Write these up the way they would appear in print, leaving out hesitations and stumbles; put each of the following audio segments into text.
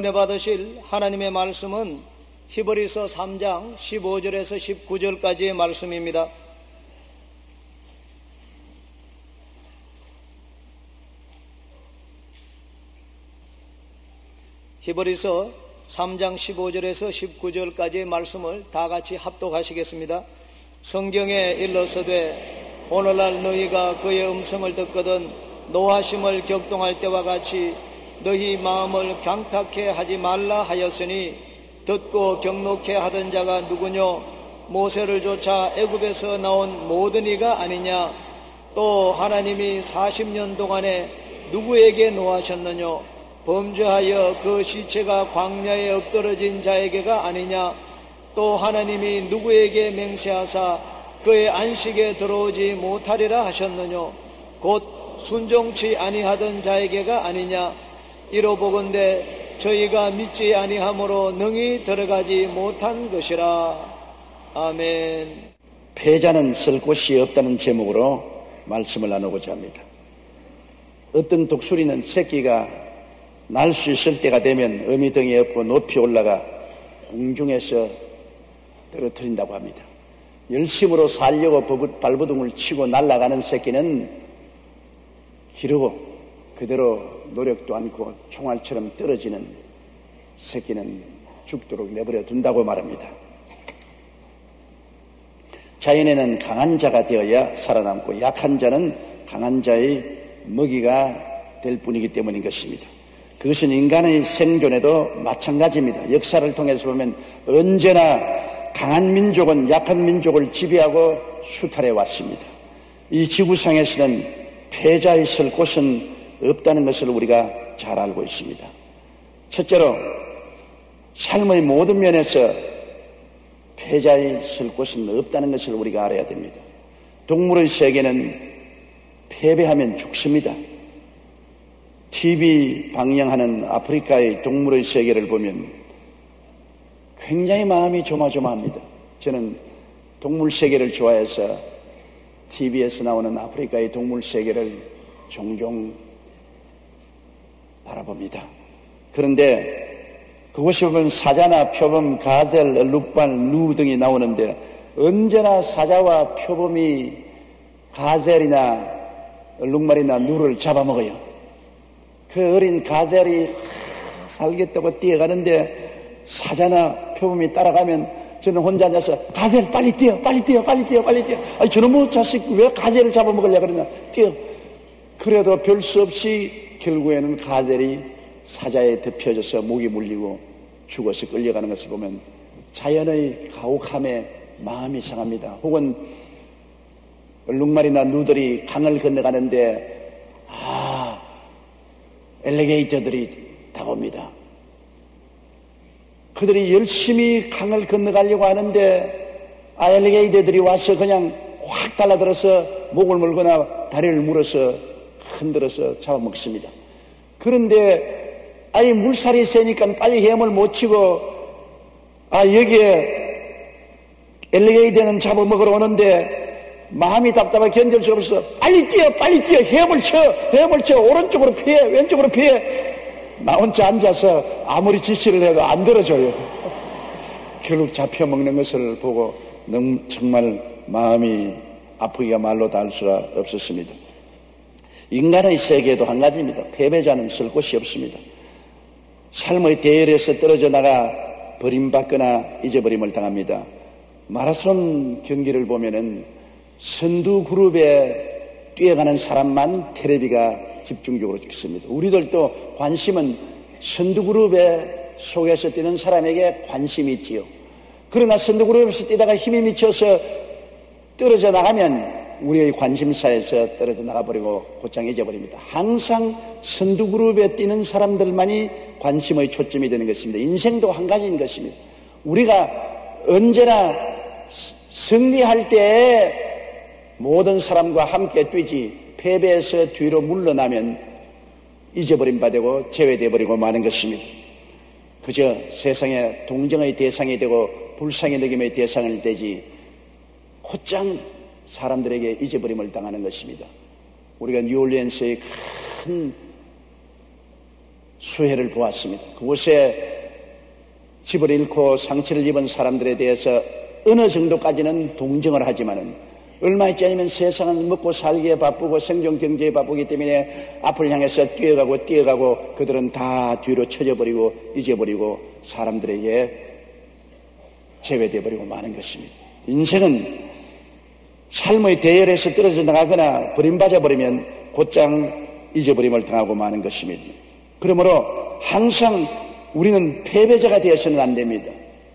은혜 받으실 하나님의 말씀은 히브리서 3장 15절에서 19절까지의 말씀입니다. 히브리서 3장 15절에서 19절까지의 말씀을 다 같이 합독하시겠습니다. 성경에 일러서되 오늘날 너희가 그의 음성을 듣거든 노하심을 격동할 때와 같이 너희 마음을 강팍해 하지 말라 하였으니 듣고 경록해 하던 자가 누구뇨? 모세를 쫓아 애굽에서 나온 모든 이가 아니냐? 또 하나님이 40년 동안에 누구에게 노하셨느뇨? 범죄하여 그 시체가 광야에 엎드러진 자에게가 아니냐? 또 하나님이 누구에게 맹세하사 그의 안식에 들어오지 못하리라 하셨느뇨? 곧 순종치 아니하던 자에게가 아니냐? 이로보건대 저희가 믿지 아니함으로 능히 들어가지 못한 것이라. 아멘. 패자는 쓸 곳이 없다는 제목으로 말씀을 나누고자 합니다. 어떤 독수리는 새끼가 날 수 있을 때가 되면 어미덩이 엎고 높이 올라가 공중에서 떨어뜨린다고 합니다. 열심으로 살려고 발버둥을 치고 날아가는 새끼는 기르고 그대로 노력도 않고 총알처럼 떨어지는 새끼는 죽도록 내버려 둔다고 말합니다. 자연에는 강한 자가 되어야 살아남고 약한 자는 강한 자의 먹이가 될 뿐이기 때문인 것입니다. 그것은 인간의 생존에도 마찬가지입니다. 역사를 통해서 보면 언제나 강한 민족은 약한 민족을 지배하고 수탈해 왔습니다. 이 지구상에서는 패자의 설 곳은 없다는 것을 우리가 잘 알고 있습니다. 첫째로 삶의 모든 면에서 패자의 설 곳은 없다는 것을 우리가 알아야 됩니다. 동물의 세계는 패배하면 죽습니다. TV 방영하는 아프리카의 동물의 세계를 보면 굉장히 마음이 조마조마합니다. 저는 동물 세계를 좋아해서 TV에서 나오는 아프리카의 동물 세계를 종종 바라봅니다. 그런데 그곳에 보면 사자나 표범, 가젤, 룩발, 누 등이 나오는데 언제나 사자와 표범이 가젤이나 룩말이나 누를 잡아먹어요. 그 어린 가젤이 살겠다고 뛰어가는데 사자나 표범이 따라가면 저는 혼자 앉아서 가젤 빨리 뛰어 빨리 뛰어 빨리 뛰어 빨리 뛰어. 아니 저놈의 자식 왜 가젤을 잡아먹으려고 그러냐. 뛰어. 그래도 별 수 없이 결국에는 가젤이 사자에 덮여져서 목이 물리고 죽어서 끌려가는 것을 보면 자연의 가혹함에 마음이 상합니다. 혹은 룩말이나 누들이 강을 건너가는데 엘리게이터들이 다가옵니다. 그들이 열심히 강을 건너가려고 하는데 엘리게이터들이 와서 그냥 확 달라들어서 목을 물거나 다리를 물어서 흔들어서 잡아먹습니다. 그런데 물살이 세니까 빨리 헤엄을 못 치고 여기에 엘리게이터는 잡아먹으러 오는데 마음이 답답해 견딜 수 없어. 빨리 뛰어 헤엄을 쳐 오른쪽으로 피해 왼쪽으로 피해. 나 혼자 앉아서 아무리 지시를 해도 안 들어줘요. 결국 잡혀먹는 것을 보고 너무 정말 마음이 아프기가 말로 다 할 수가 없었습니다. 인간의 세계에도 한 가지입니다. 패배자는 쓸 곳이 없습니다. 삶의 대열에서 떨어져 나가 버림받거나 잊어버림을 당합니다. 마라톤 경기를 보면은 선두 그룹에 뛰어가는 사람만 텔레비가 집중적으로 찍습니다. 우리들도 관심은 선두 그룹에 속에서 뛰는 사람에게 관심이 있지요. 그러나 선두 그룹에서 뛰다가 힘이 미쳐서 떨어져 나가면 우리의 관심사에서 떨어져 나가버리고 곧장 잊어버립니다. 항상 선두 그룹에 뛰는 사람들만이 관심의 초점이 되는 것입니다. 인생도 한 가지인 것입니다. 우리가 언제나 승리할 때에 모든 사람과 함께 뛰지 패배해서 뒤로 물러나면 잊어버림 바되고 제외되어버리고 마는 것입니다. 그저 세상의 동정의 대상이 되고 불쌍히 여김의 대상을 되지 곧장 사람들에게 잊어버림을 당하는 것입니다. 우리가 뉴올리언스의 큰 수해를 보았습니다. 그곳에 집을 잃고 상처를 입은 사람들에 대해서 어느 정도까지는 동정을 하지만은 얼마 있지 않으면 세상은 먹고 살기에 바쁘고 생존 경제에 바쁘기 때문에 앞을 향해서 뛰어가고 그들은 다 뒤로 쳐져버리고 잊어버리고 사람들에게 제외되어 버리고 마는 것입니다. 인생은 삶의 대열에서 떨어져 나가거나 버림받아 버리면 곧장 잊어버림을 당하고 마는 것입니다. 그러므로 항상 우리는 패배자가 되어서는 안 됩니다.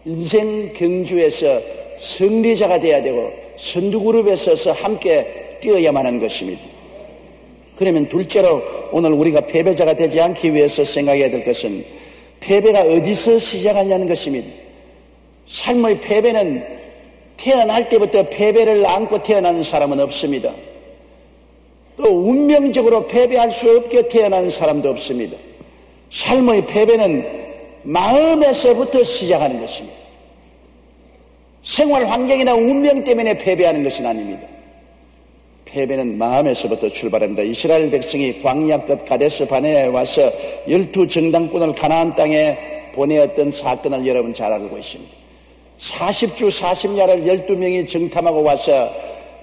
인생 경주에서 승리자가 되어야 되고 선두그룹에 서서 함께 뛰어야만 하는 것입니다. 그러면 둘째로 오늘 우리가 패배자가 되지 않기 위해서 생각해야 될 것은 패배가 어디서 시작하냐는 것입니다. 삶의 패배는 태어날 때부터 패배를 안고 태어난 사람은 없습니다. 또 운명적으로 패배할 수 없게 태어난 사람도 없습니다. 삶의 패배는 마음에서부터 시작하는 것입니다. 생활 환경이나 운명 때문에 패배하는 것은 아닙니다. 패배는 마음에서부터 출발합니다. 이스라엘 백성이 광야 끝 가데스 바네아에 와서 12정당꾼을 가나안 땅에 보내었던 사건을 여러분 잘 알고 있습니다. 40주 40야를 12명이 정탐하고 와서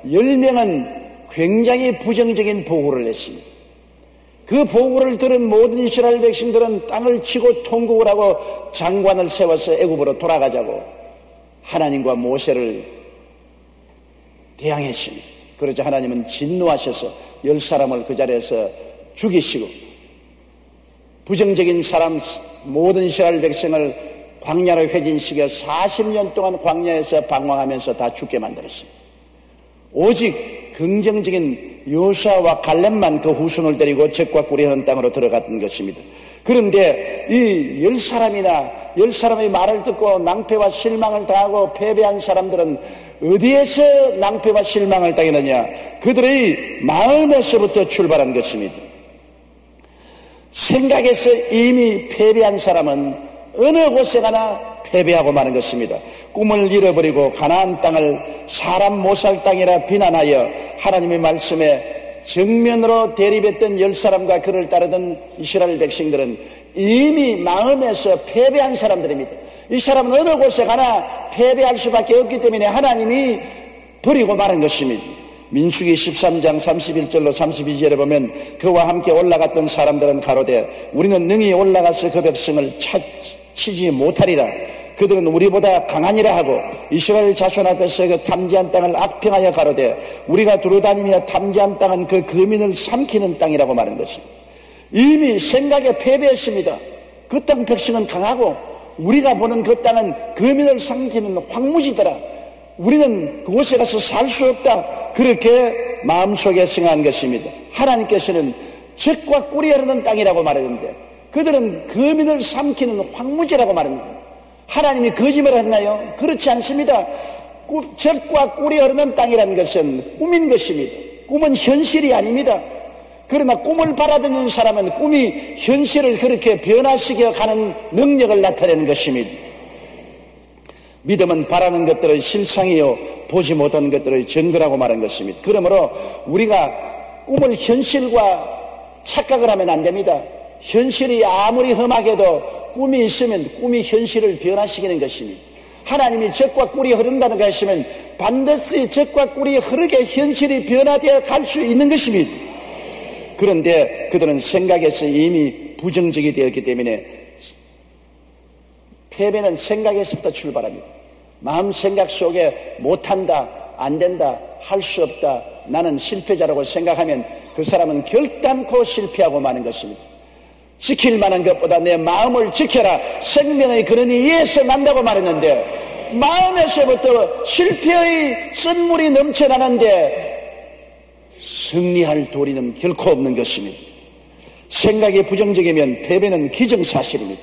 10명은 굉장히 부정적인 보고를 했습니다. 그 보고를 들은 모든 이스라엘 백성들은 땅을 치고 통곡을 하고 장관을 세워서 애굽으로 돌아가자고 하나님과 모세를 대항했습니다. 그러자 하나님은 진노하셔서 10사람을 그 자리에서 죽이시고 부정적인 사람 모든 이스라엘 백성을 광야로 회진시켜 40년 동안 광야에서 방황하면서 다 죽게 만들었습니다. 오직 긍정적인 요수아와 갈렙만 그 후손을 데리고 적과 꿀이 흐르는 땅으로 들어갔던 것입니다. 그런데 이 10사람의 말을 듣고 낭패와 실망을 당하고 패배한 사람들은 어디에서 낭패와 실망을 당했느냐? 그들의 마음에서부터 출발한 것입니다. 생각에서 이미 패배한 사람은 어느 곳에 가나 패배하고 마는 것입니다. 꿈을 잃어버리고 가나안 땅을 사람 못 살 땅이라 비난하여 하나님의 말씀에 정면으로 대립했던 10사람과 그를 따르던 이스라엘 백성들은 이미 마음에서 패배한 사람들입니다. 이 사람은 어느 곳에 가나 패배할 수밖에 없기 때문에 하나님이 버리고 마는 것입니다. 민수기 13장 31절로 32절에 보면 그와 함께 올라갔던 사람들은 가로되 우리는 능히 올라가서 그 백성을 치지 못하리라. 그들은 우리보다 강하니라 하고 이스라엘 자손 앞에서 그 탐지한 땅을 악평하여 가로되 우리가 두루다니며 탐지한 땅은 그 거민을 삼키는 땅이라고 말한 것입니다. 이미 생각에 패배했습니다. 그 땅 백성은 강하고 우리가 보는 그 땅은 거민을 삼키는 황무지더라. 우리는 그곳에 가서 살 수 없다. 그렇게 마음속에 생각한 것입니다. 하나님께서는 젖과 꿀이 흐르는 땅이라고 말했는데 그들은 거민을 삼키는 황무지라고 말합니다. 하나님이 거짓말을 했나요? 그렇지 않습니다. 젖과 꿀이 흐르는 땅이라는 것은 꿈인 것입니다. 꿈은 현실이 아닙니다. 그러나 꿈을 바라듣는 사람은 꿈이 현실을 그렇게 변화시켜 가는 능력을 나타내는 것입니다. 믿음은 바라는 것들의 실상이요 보지 못한 것들의 증거라고 말한 것입니다. 그러므로 우리가 꿈을 현실과 착각을 하면 안 됩니다. 현실이 아무리 험하게도 꿈이 있으면 꿈이 현실을 변화시키는 것입니다. 하나님이 젖과 꿀이 흐른다는 거 하시면 반드시 젖과 꿀이 흐르게 현실이 변화되어 갈 수 있는 것입니다. 그런데 그들은 생각에서 이미 부정적이 되었기 때문에 패배는 생각에서부터 출발합니다. 마음 생각 속에 못한다, 안 된다, 할 수 없다, 나는 실패자라고 생각하면 그 사람은 결단코 실패하고 마는 것입니다. 지킬 만한 것보다 내 마음을 지켜라. 생명의 근원이 이에서 난다고 말했는데 마음에서부터 실패의 쓴물이 넘쳐나는데 승리할 도리는 결코 없는 것입니다. 생각이 부정적이면 패배는 기정사실입니다.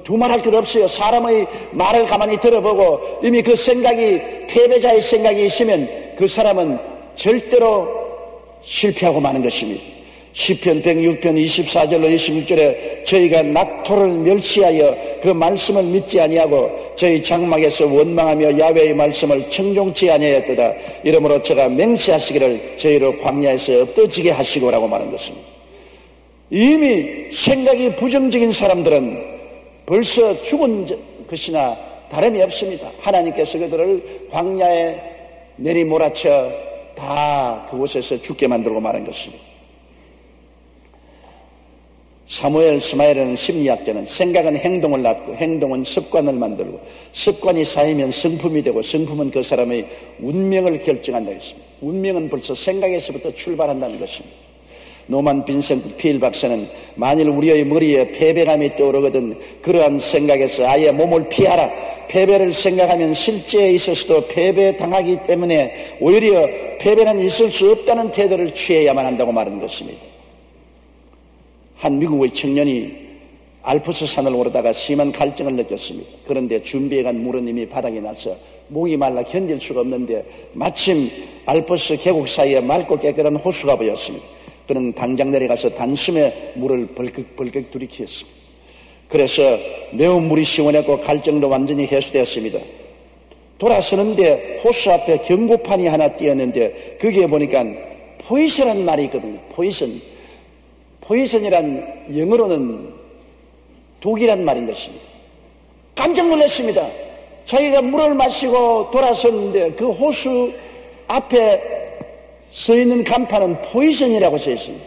두말할 것 없어요. 사람의 말을 가만히 들어보고 이미 그 생각이 패배자의 생각이 있으면 그 사람은 절대로 실패하고 마는 것입니다. 시편 106편 24절로 26절에 저희가 낙토를 멸시하여 그 말씀을 믿지 아니하고 저희 장막에서 원망하며 야훼의 말씀을 청종치 아니하였도다. 이러므로 저가 맹세하시기를 저희로 광야에서 엎어지게 하시고라고 말한 것입니다. 이미 생각이 부정적인 사람들은 벌써 죽은 것이나 다름이 없습니다. 하나님께서 그들을 광야에 내리몰아쳐 다 그곳에서 죽게 만들고 말한 것입니다. 사무엘 스마일이라는 심리학자는 생각은 행동을 낳고 행동은 습관을 만들고 습관이 쌓이면 성품이 되고 성품은 그 사람의 운명을 결정한다고 했습니다. 운명은 벌써 생각에서부터 출발한다는 것입니다. 노만 빈센트 필 박사는 만일 우리의 머리에 패배감이 떠오르거든 그러한 생각에서 아예 몸을 피하라. 패배를 생각하면 실제에 있어서도 패배당하기 때문에 오히려 패배는 있을 수 없다는 태도를 취해야만 한다고 말하는 것입니다. 한 미국의 청년이 알프스 산을 오르다가 심한 갈증을 느꼈습니다. 그런데 준비해간 물은 이미 바닥에 나서 목이 말라 견딜 수가 없는데 마침 알프스 계곡 사이에 맑고 깨끗한 호수가 보였습니다. 그는 당장 내려가서 단숨에 물을 벌컥 들이키었습니다. 그래서 매우 물이 시원했고 갈증도 완전히 해소되었습니다. 돌아서는데 호수 앞에 경고판이 하나 띄었는데 거기에 보니까 포이즌이라는 말이 있거든요. 포이즌이란 영어로는 독이란 말인 것입니다. 깜짝 놀랐습니다. 자기가 물을 마시고 돌아섰는데 그 호수 앞에 서 있는 간판은 포이즌이라고 써 있습니다.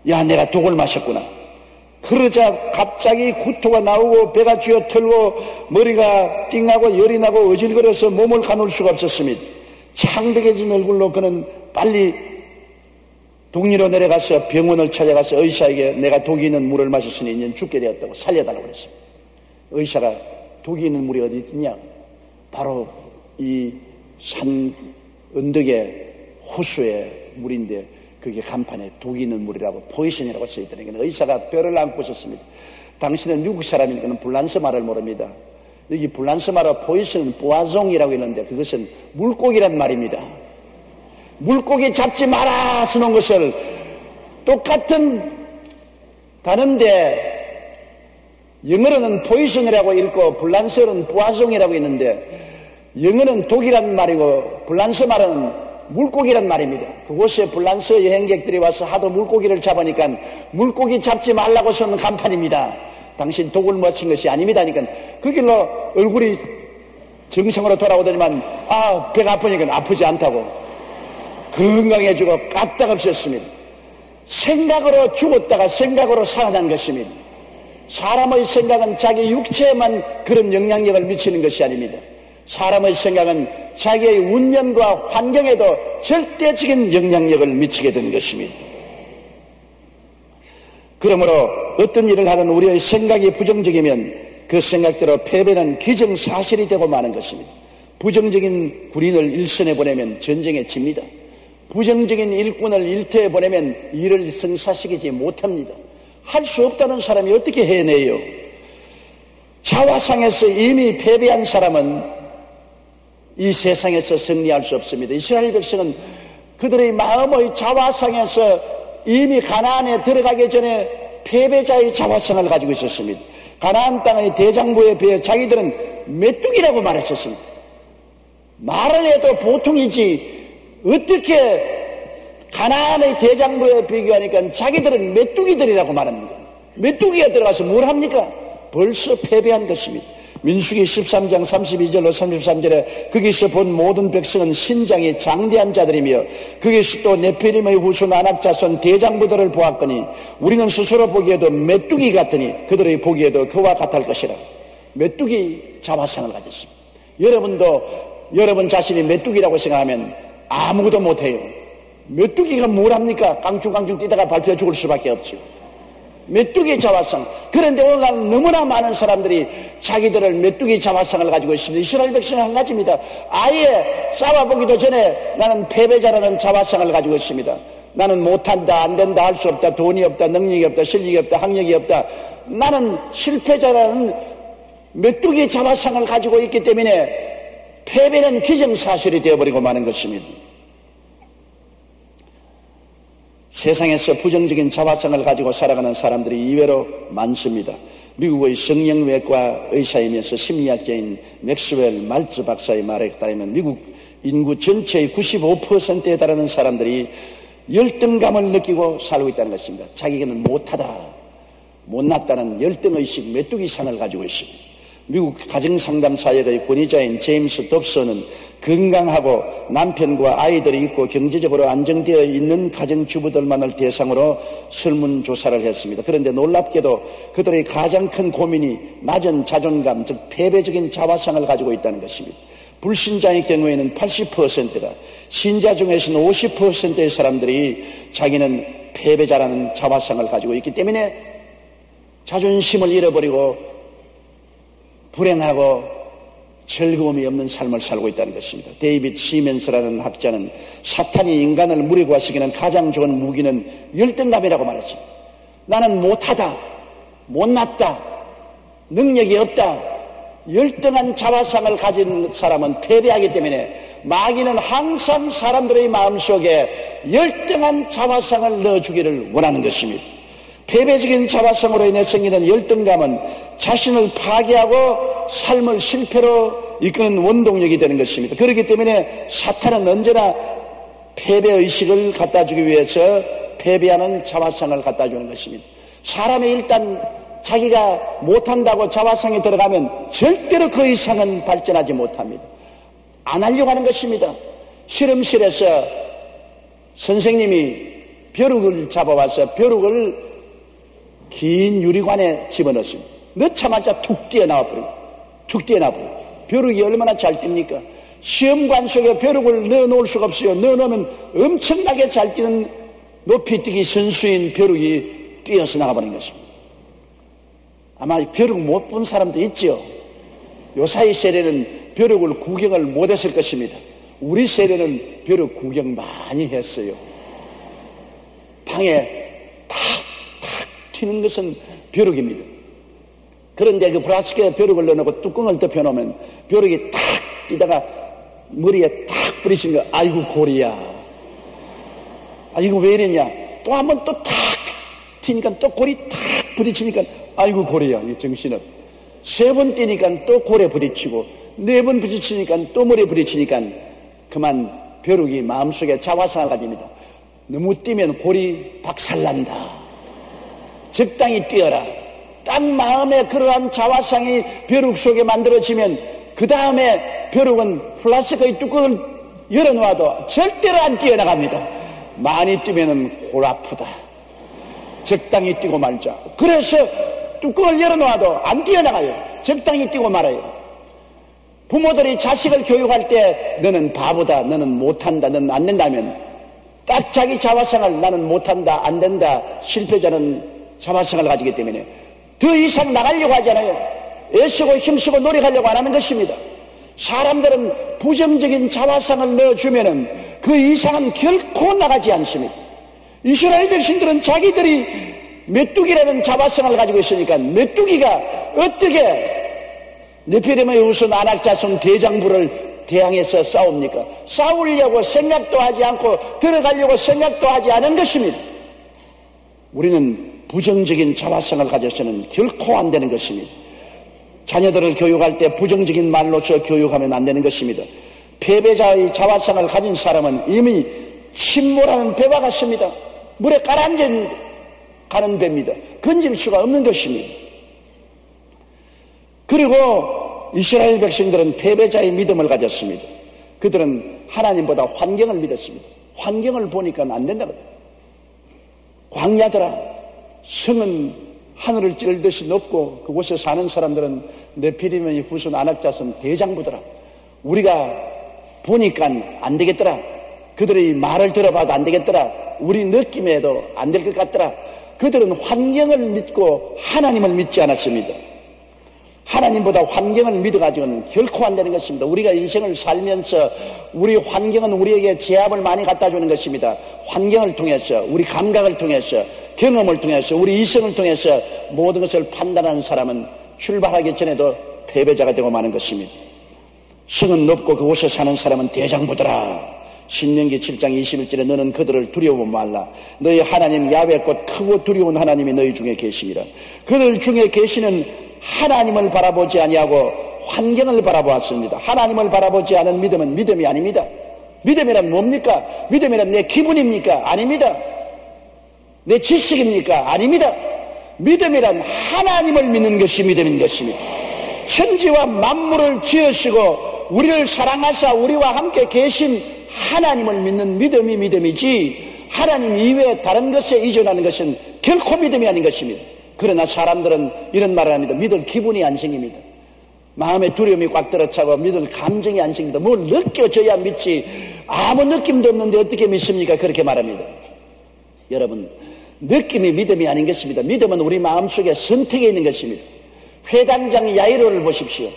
야, 내가 독을 마셨구나. 그러자 갑자기 구토가 나오고 배가 쥐어 털고 머리가 띵하고 열이 나고 어질거려서 몸을 가눌 수가 없었습니다. 창백해진 얼굴로 그는 빨리 동리로 내려가서 병원을 찾아가서 의사에게 내가 독이 있는 물을 마셨으니 이제 죽게 되었다고 살려달라고 그랬습니다. 의사가 독이 있는 물이 어디 있냐? 바로 이 산 언덕에 호수의 물인데 그게 간판에 독이 있는 물이라고 포이즌이라고 써있더니 의사가 뼈를 안고 있었습니다. 당신은 미국 사람이니까 불란서 말을 모릅니다. 여기 불란서 말로 포이즌은 보아종이라고 있는데 그것은 물고기란 말입니다. 물고기 잡지 마라 써놓은 것을 똑같은 다른데 영어로는 포이즌이라고 읽고 불란서로는 보아종이라고 있는데 영어는 독이란 말이고 불란서 말은 물고기란 말입니다. 그곳에 불란서 여행객들이 와서 하도 물고기를 잡으니까 물고기 잡지 말라고 써놓은 간판입니다. 당신 독을 마신 것이 아닙니다. 그러니까 그 길로 얼굴이 정상으로 돌아오더니만 배가 아프니까 아프지 않다고 건강해지고 까딱없이 했습니다. 생각으로 죽었다가 생각으로 살아난 것입니다. 사람의 생각은 자기 육체에만 그런 영향력을 미치는 것이 아닙니다. 사람의 생각은 자기의 운명과 환경에도 절대적인 영향력을 미치게 되는 것입니다. 그러므로 어떤 일을 하든 우리의 생각이 부정적이면 그 생각대로 패배는 기정사실이 되고 마는 것입니다. 부정적인 군인을 일선에 보내면 전쟁에 집니다. 부정적인 일꾼을 일터에 보내면 일을 성사시키지 못합니다. 할 수 없다는 사람이 어떻게 해내요? 자화상에서 이미 패배한 사람은 이 세상에서 승리할 수 없습니다. 이스라엘 백성은 그들의 마음의 자화상에서 이미 가나안에 들어가기 전에 패배자의 자화상을 가지고 있었습니다. 가나안 땅의 대장부에 비해 자기들은 메뚜기라고 말했었습니다. 말을 해도 보통이지 어떻게 가나안의 대장부에 비교하니까 자기들은 메뚜기들이라고 말합니다. 메뚜기가 들어가서 뭘 합니까? 벌써 패배한 것입니다. 민수기 13장 32절로 33절에 거기서 본 모든 백성은 신장이 장대한 자들이며 거기서 또 네피림의 후손 아낙자손 대장부들을 보았거니 우리는 스스로 보기에도 메뚜기 같으니 그들의 보기에도 그와 같을 것이라. 메뚜기 자화상을 가졌습니다. 여러분도 여러분 자신이 메뚜기라고 생각하면 아무것도 못해요. 메뚜기가 뭘 합니까? 깡충깡충 뛰다가 밟혀 죽을 수밖에 없죠. 메뚜기 자화상. 그런데 오늘날 너무나 많은 사람들이 자기들을 메뚜기 자화상을 가지고 있습니다. 이스라엘 백성은 한 가지입니다. 아예 싸워보기도 전에 나는 패배자라는 자화상을 가지고 있습니다. 나는 못한다, 안 된다, 할 수 없다, 돈이 없다, 능력이 없다, 실력이 없다, 학력이 없다. 나는 실패자라는 메뚜기 자화상을 가지고 있기 때문에 패배는 기정사실이 되어버리고 마는 것입니다. 세상에서 부정적인 자화상을 가지고 살아가는 사람들이 의외로 많습니다. 미국의 성형외과 의사이면서 심리학자인 맥스웰 말츠 박사의 말에 따르면 미국 인구 전체의 95%에 달하는 사람들이 열등감을 느끼고 살고 있다는 것입니다. 자기는 못하다, 못났다는 열등의식, 메뚜기상을 가지고 있습니다. 미국 가정상담사역의 권위자인 제임스 dobson은 건강하고 남편과 아이들이 있고 경제적으로 안정되어 있는 가정주부들만을 대상으로 설문조사를 했습니다. 그런데 놀랍게도 그들의 가장 큰 고민이 낮은 자존감, 즉 패배적인 자화상을 가지고 있다는 것입니다. 불신자의 경우에는 80%가, 신자 중에서는 50%의 사람들이 자기는 패배자라는 자화상을 가지고 있기 때문에 자존심을 잃어버리고 불행하고 즐거움이 없는 삶을 살고 있다는 것입니다. 데이빗 시멘스라는 학자는 사탄이 인간을 무력화시키는 가장 좋은 무기는 열등감이라고 말했습니다. 나는 못하다, 못났다, 능력이 없다, 열등한 자화상을 가진 사람은 패배하기 때문에 마귀는 항상 사람들의 마음속에 열등한 자화상을 넣어주기를 원하는 것입니다. 패배적인 자화상으로 인해 생기는 열등감은 자신을 파괴하고 삶을 실패로 이끄는 원동력이 되는 것입니다. 그렇기 때문에 사탄은 언제나 패배의식을 갖다주기 위해서 패배하는 자화상을 갖다주는 것입니다. 사람이 일단 자기가 못한다고 자화상에 들어가면 절대로 그 이상은 발전하지 못합니다. 안 하려고 하는 것입니다. 실험실에서 선생님이 벼룩을 잡아와서 벼룩을 긴 유리관에 집어넣습니다. 넣자마자 툭 뛰어나와버려요. 툭 뛰어나와버려요. 벼룩이 얼마나 잘 뜁니까? 시험관 속에 벼룩을 넣어놓을 수가 없어요. 넣어놓으면 엄청나게 잘 뛰는 높이뛰기 선수인 벼룩이 뛰어서 나가버린 것입니다. 아마 벼룩 못 본 사람도 있죠. 요사이 세대는 벼룩을 구경을 못했을 것입니다. 우리 세대는 벼룩 구경 많이 했어요. 방에 탁 튀는 것은 벼룩입니다. 그런데 그 플라스틱에 벼룩을 넣어놓고 뚜껑을 덮여놓으면 벼룩이 탁 뛰다가 머리에 탁 부딪힌 거, 아이고 고리야. 아 이거 왜 이랬냐. 또 한 번 또 탁 튀니까 또 고리 탁 부딪히니까 아이고 고리야. 이 정신은. 3번 뛰니까 또 고래 부딪히고 4번 부딪히니까 또 머리에 부딪히니까 그만 벼룩이 마음속에 자화상을 가집니다. 너무 뛰면 골이 박살난다. 적당히 뛰어라. 딱 마음에 그러한 자화상이 벼룩 속에 만들어지면 그 다음에 벼룩은 플라스틱의 뚜껑을 열어놓아도 절대로 안 뛰어나갑니다. 많이 뛰면은 골 아프다. 적당히 뛰고 말자. 그래서 뚜껑을 열어놓아도 안 뛰어나가요. 적당히 뛰고 말아요. 부모들이 자식을 교육할 때 너는 바보다, 너는 못한다, 너는 안 된다면 딱 자기 자화상을 나는 못한다, 안 된다, 실패자는 자화상을 가지기 때문에 더 이상 나가려고 하잖아요. 애쓰고 힘쓰고 노력하려고 안 하는 것입니다. 사람들은 부정적인 자화상을 넣어주면은 그 이상은 결코 나가지 않습니다. 이스라엘 백성들은 자기들이 메뚜기라는 자화상을 가지고 있으니까 메뚜기가 어떻게 네피림의 후손 아낙자손 대장부를 대항해서 싸웁니까? 싸우려고 생각도 하지 않고 들어가려고 생각도 하지 않은 것입니다. 우리는 부정적인 자화상을 가져서는 결코 안 되는 것입니다. 자녀들을 교육할 때 부정적인 말로서 교육하면 안 되는 것입니다. 패배자의 자화상을 가진 사람은 이미 침몰하는 배와 같습니다. 물에 가라앉은 가는 배입니다. 건질 수가 없는 것입니다. 그리고 이스라엘 백성들은 패배자의 믿음을 가졌습니다. 그들은 하나님보다 환경을 믿었습니다. 환경을 보니까 안 된다거든. 광야더라. 성은 하늘을 찌르듯이 높고 그곳에 사는 사람들은 네피림의 후손 아낙자손 대장부더라. 우리가 보니까 안 되겠더라. 그들의 말을 들어봐도 안 되겠더라. 우리 느낌에도 안 될 것 같더라. 그들은 환경을 믿고 하나님을 믿지 않았습니다. 하나님보다 환경을 믿어가지고는 결코 안 되는 것입니다. 우리가 인생을 살면서 우리 환경은 우리에게 제압을 많이 갖다 주는 것입니다. 환경을 통해서, 우리 감각을 통해서, 경험을 통해서, 우리 이성을 통해서 모든 것을 판단하는 사람은 출발하기 전에도 패배자가 되고 마는 것입니다. 성은 높고 그곳에 사는 사람은 대장부더라. 신명기 7장 21절에 너는 그들을 두려워 말라. 너희 하나님 야훼 곧 크고 두려운 하나님이 너희 중에 계시니라. 그들 중에 계시는 하나님을 바라보지 아니하고 환경을 바라보았습니다. 하나님을 바라보지 않은 믿음은 믿음이 아닙니다. 믿음이란 뭡니까? 믿음이란 내 기분입니까? 아닙니다. 내 지식입니까? 아닙니다. 믿음이란 하나님을 믿는 것이 믿음인 것입니다. 천지와 만물을 지으시고 우리를 사랑하사 우리와 함께 계신 하나님을 믿는 믿음이 믿음이지, 하나님 이외에 다른 것에 의존하는 것은 결코 믿음이 아닌 것입니다. 그러나 사람들은 이런 말을 합니다. 믿을 기분이 안 생깁니다. 마음에 두려움이 꽉 들어차고 믿을 감정이 안 생깁니다. 뭘 느껴져야 믿지, 아무 느낌도 없는데 어떻게 믿습니까? 그렇게 말합니다. 여러분, 느낌이 믿음이 아닌 것입니다. 믿음은 우리 마음속에 선택에 있는 것입니다. 회당장 야이로를 보십시오.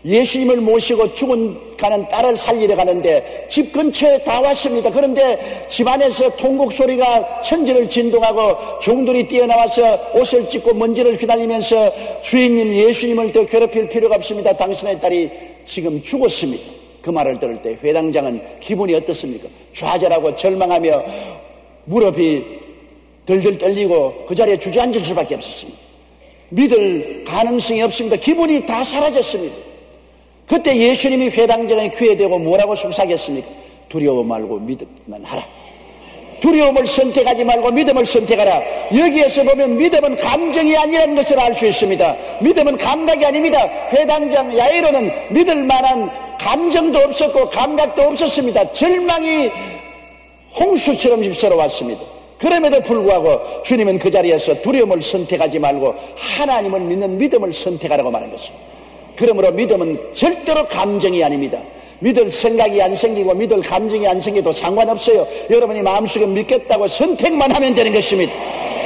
예수님을 모시고 죽어가는 딸을 살리러 가는데 집 근처에 다 왔습니다. 그런데 집안에서 통곡 소리가 천지를 진동하고 종들이 뛰어나와서 옷을 찢고 먼지를 휘날리면서 주인님, 예수님을 더 괴롭힐 필요가 없습니다. 당신의 딸이 지금 죽었습니다. 그 말을 들을 때 회당장은 기분이 어떻습니까? 좌절하고 절망하며 무릎이 덜덜 떨리고 그 자리에 주저앉을 수밖에 없었습니다. 믿을 가능성이 없습니다. 기분이 다 사라졌습니다. 그때 예수님이 회당장의 귀에 대고 뭐라고 속삭였습니까? 두려워 말고 믿음만 하라. 두려움을 선택하지 말고 믿음을 선택하라. 여기에서 보면 믿음은 감정이 아니라는 것을 알 수 있습니다. 믿음은 감각이 아닙니다. 회당장 야이로는 믿을 만한 감정도 없었고 감각도 없었습니다. 절망이 홍수처럼 휩쓸어 왔습니다. 그럼에도 불구하고 주님은 그 자리에서 두려움을 선택하지 말고 하나님을 믿는 믿음을 선택하라고 말한 것입니다. 그러므로 믿음은 절대로 감정이 아닙니다. 믿을 생각이 안 생기고 믿을 감정이 안 생겨도 상관없어요. 여러분이 마음속에 믿겠다고 선택만 하면 되는 것입니다.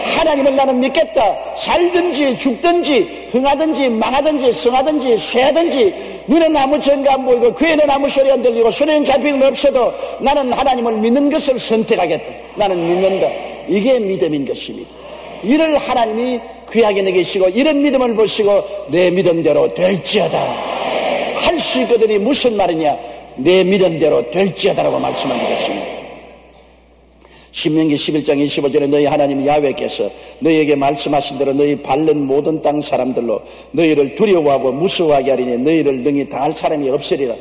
하나님을 나는 믿겠다. 살든지 죽든지 흥하든지 망하든지 성하든지 쇠하든지, 눈에는 아무 증거 안 보이고 귀에는 아무 소리 안 들리고 손에는 잡히는 거 없어도 나는 하나님을 믿는 것을 선택하겠다. 나는 믿는다. 이게 믿음인 것입니다. 이를 하나님이 귀하게 여기시고 이런 믿음을 보시고 내 믿음대로 될지어다 할 수 있거든이 무슨 말이냐? 내 믿음대로 될지어다라고 말씀하는 것입니다. 신명기 11장 25절에 너희 하나님 야훼께서 너희에게 말씀하신 대로 너희 밟는 모든 땅 사람들로 너희를 두려워하고 무서워하게 하리니 너희를 능히 당할 사람이 없으리라.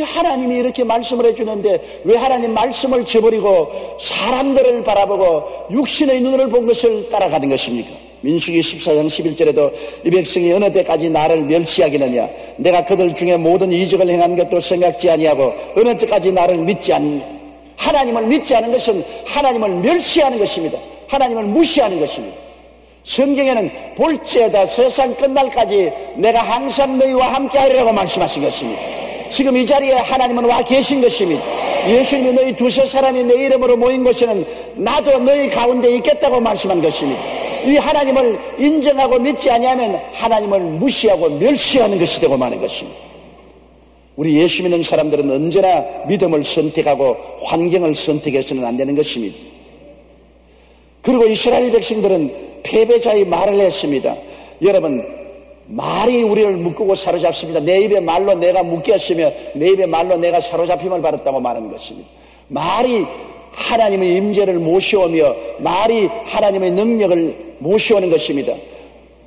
하나님이 이렇게 말씀을 해주는데 왜 하나님 말씀을 저버리고 사람들을 바라보고 육신의 눈을 본 것을 따라가는 것입니까? 민수기 14장 11절에도 이 백성이 어느 때까지 나를 멸시하겠느냐? 내가 그들 중에 모든 이적을 행한 것도 생각지 아니하고 어느 때까지 나를 믿지 않느냐? 하나님을 믿지 않은 것은 하나님을 멸시하는 것입니다. 하나님을 무시하는 것입니다. 성경에는 볼지어다 세상 끝날까지 내가 항상 너희와 함께 하리라고 말씀하신 것입니다. 지금 이 자리에 하나님은 와 계신 것입니다. 예수님이 너희 두세 사람이 내 이름으로 모인 곳에는 나도 너희 가운데 있겠다고 말씀한 것입니다. 이 하나님을 인정하고 믿지 아니하면 하나님을 무시하고 멸시하는 것이 되고 마는 것입니다. 우리 예수 믿는 사람들은 언제나 믿음을 선택하고 환경을 선택해서는 안 되는 것입니다. 그리고 이스라엘 백성들은 패배자의 말을 했습니다. 여러분, 말이 우리를 묶고 사로잡습니다. 내 입의 말로 내가 묶였으며 내 입의 말로 내가 사로잡힘을 받았다고 말하는 것입니다. 말이 하나님의 임재를 모셔오며 말이 하나님의 능력을 모셔오는 것입니다.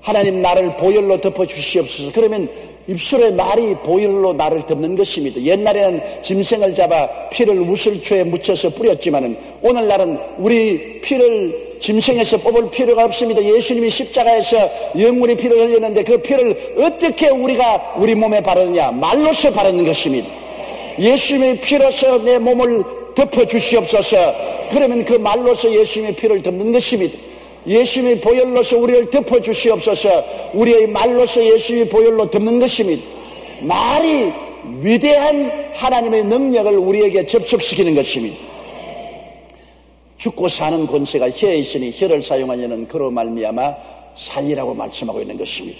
하나님 나를 보혈로 덮어주시옵소서. 그러면 입술에 말이 보혈로 나를 덮는 것입니다. 옛날에는 짐승을 잡아 피를 우슬초에 묻혀서 뿌렸지만은 오늘날은 우리 피를 짐승에서 뽑을 필요가 없습니다. 예수님이 십자가에서 영원히 피를 흘렸는데 그 피를 어떻게 우리가 우리 몸에 바르느냐? 말로서 바르는 것입니다. 예수님의 피로서 내 몸을 덮어주시옵소서. 그러면 그 말로서 예수님의 피를 덮는 것입니다. 예수님의 보혈로서 우리를 덮어주시옵소서. 우리의 말로서 예수님의 보혈로 덮는 것입니다. 말이 위대한 하나님의 능력을 우리에게 접촉시키는 것입니다. 죽고 사는 권세가 혀에 있으니 혀를 사용하려는 그로 말미암아 살리라고 말씀하고 있는 것입니다.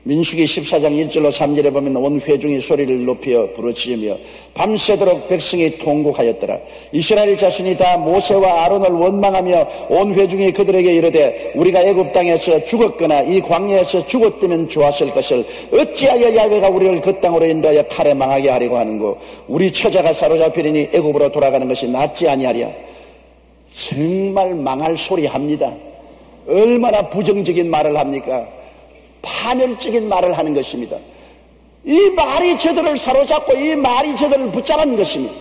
민수기 14장 1절로 3절에 보면 온 회중이 소리를 높여 부르짖으며 밤새도록 백성이 통곡하였더라. 이스라엘 자손이 다 모세와 아론을 원망하며 온 회중이 그들에게 이르되 우리가 애굽 땅에서 죽었거나 이 광야에서 죽었다면 좋았을 것을 어찌하여 야훼가 우리를 그 땅으로 인도하여 칼에 망하게 하려고 하는고 우리 처자가 사로잡히리니 애굽으로 돌아가는 것이 낫지 아니하랴. 정말 망할 소리 합니다. 얼마나 부정적인 말을 합니까? 파멸적인 말을 하는 것입니다. 이 말이 저들을 사로잡고 이 말이 저들을 붙잡은 것입니다.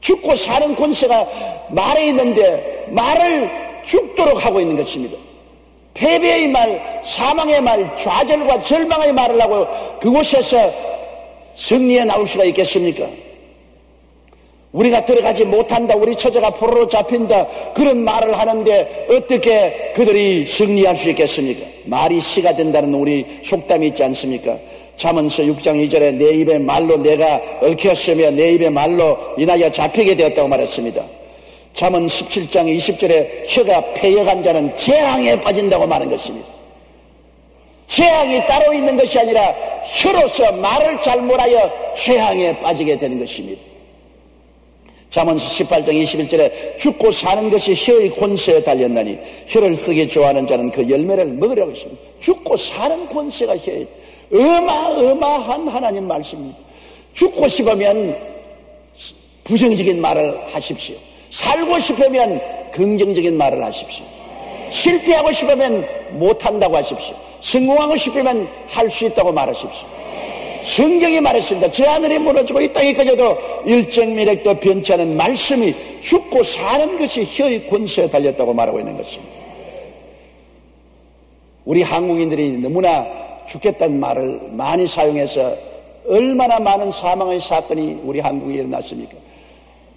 죽고 사는 권세가 말에 있는데 말을 죽도록 하고 있는 것입니다. 패배의 말, 사망의 말, 좌절과 절망의 말을 하고 그곳에서 승리에 나올 수가 있겠습니까? 우리가 들어가지 못한다, 우리 처자가 포로로 잡힌다, 그런 말을 하는데 어떻게 그들이 승리할 수 있겠습니까? 말이 씨가 된다는 우리 속담이 있지 않습니까? 잠언서 6장 2절에 내 입의 말로 내가 얽혔으며 내 입의 말로 인하여 잡히게 되었다고 말했습니다. 잠언 17장 20절에 혀가 패역한 자는 재앙에 빠진다고 말한 것입니다. 재앙이 따로 있는 것이 아니라 혀로서 말을 잘못하여 재앙에 빠지게 되는 것입니다. 잠언서 18장 21절에 죽고 사는 것이 혀의 권세에 달렸나니 혀를 쓰기 좋아하는 자는 그 열매를 먹으려고 했습니다. 죽고 사는 권세가 혀에 어마어마한 하나님 말씀입니다. 죽고 싶으면 부정적인 말을 하십시오. 살고 싶으면 긍정적인 말을 하십시오. 실패하고 싶으면 못한다고 하십시오. 성공하고 싶으면 할 수 있다고 말하십시오. 성경이 말했습니다. 저 하늘이 무너지고 이 땅이 꺼져도 일정미력도 변치 않은 말씀이 죽고 사는 것이 혀의 권세에 달렸다고 말하고 있는 것입니다. 우리 한국인들이 너무나 죽겠다는 말을 많이 사용해서 얼마나 많은 사망의 사건이 우리 한국에 일어났습니까?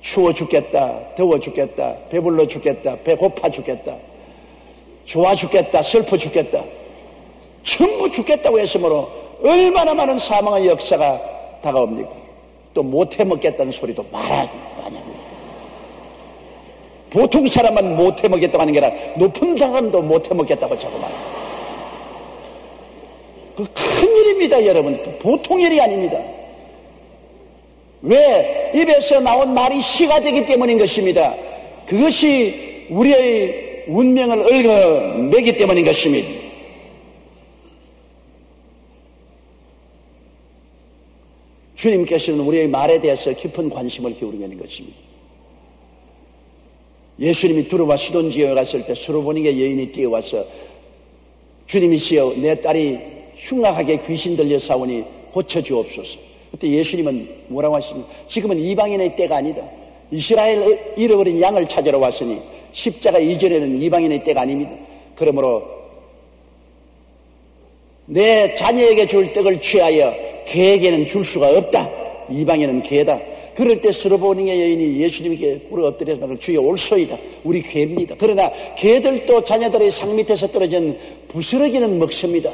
추워 죽겠다, 더워 죽겠다, 배불러 죽겠다, 배고파 죽겠다, 좋아 죽겠다, 슬퍼 죽겠다, 전부 죽겠다고 했으므로 얼마나 많은 사망의 역사가 다가옵니까? 또 못해 먹겠다는 소리도 말하기 마냥. 보통 사람만 못해 먹겠다고 하는 게 아니라 높은 사람도 못해 먹겠다고 자꾸 말합니다. 그 큰일입니다, 여러분. 보통 일이 아닙니다. 왜? 입에서 나온 말이 씨가 되기 때문인 것입니다. 그것이 우리의 운명을 얽어매기 때문인 것입니다. 주님께서는 우리의 말에 대해서 깊은 관심을 기울이고 있는 것입니다. 예수님이 두로와 시돈 지역에 갔을 때 수로보니게 여인이 뛰어와서 주님이시여 내 딸이 흉악하게 귀신 들려 싸우니 고쳐주옵소서. 그때 예수님은 뭐라고 하십니까? 지금은 이방인의 때가 아니다. 이스라엘 잃어버린 양을 찾으러 왔으니 십자가 이전에는 이방인의 때가 아닙니다. 그러므로 내 자녀에게 줄 떡을 취하여 개에게는 줄 수가 없다. 이방인은 개다. 그럴 때 스로보니게 여인이 예수님께 꿇어 엎드려서 말을 주여 올소이다. 우리 개입니다. 그러나 개들도 자녀들의 상 밑에서 떨어진 부스러기는 먹습니다.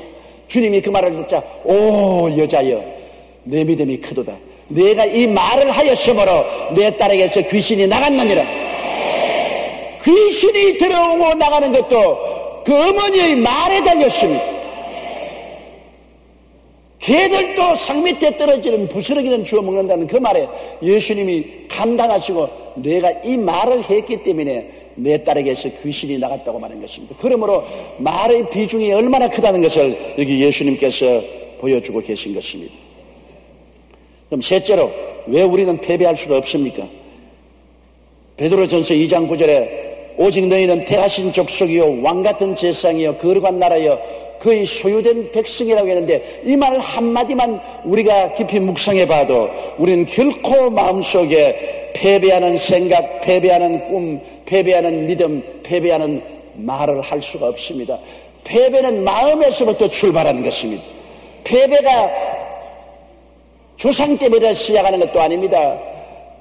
주님이 그 말을 듣자 오 여자여 내 믿음이 크도다. 내가 이 말을 하였으므로 내 딸에게서 귀신이 나갔느니라. 귀신이 들어오고 나가는 것도 그 어머니의 말에 달렸습니다. 개들도 상 밑에 떨어지는 부스러기는 주워 먹는다는 그 말에 예수님이 감당하시고 내가 이 말을 했기 때문에 내 딸에게서 귀신이 나갔다고 말한 것입니다. 그러므로 말의 비중이 얼마나 크다는 것을 여기 예수님께서 보여주고 계신 것입니다. 그럼 셋째로 왜 우리는 패배할 수가 없습니까? 베드로전서 2장 9절에 오직 너희는 택하신 족속이요 왕같은 제사장이요 거룩한 나라여 그의 소유된 백성이라고 했는데 이 말 한마디만 우리가 깊이 묵상해 봐도 우리는 결코 마음속에 패배하는 생각, 패배하는 꿈, 패배하는 믿음, 패배하는 말을 할 수가 없습니다. 패배는 마음에서부터 출발하는 것입니다. 패배가 조상 때부터 시작하는 것도 아닙니다.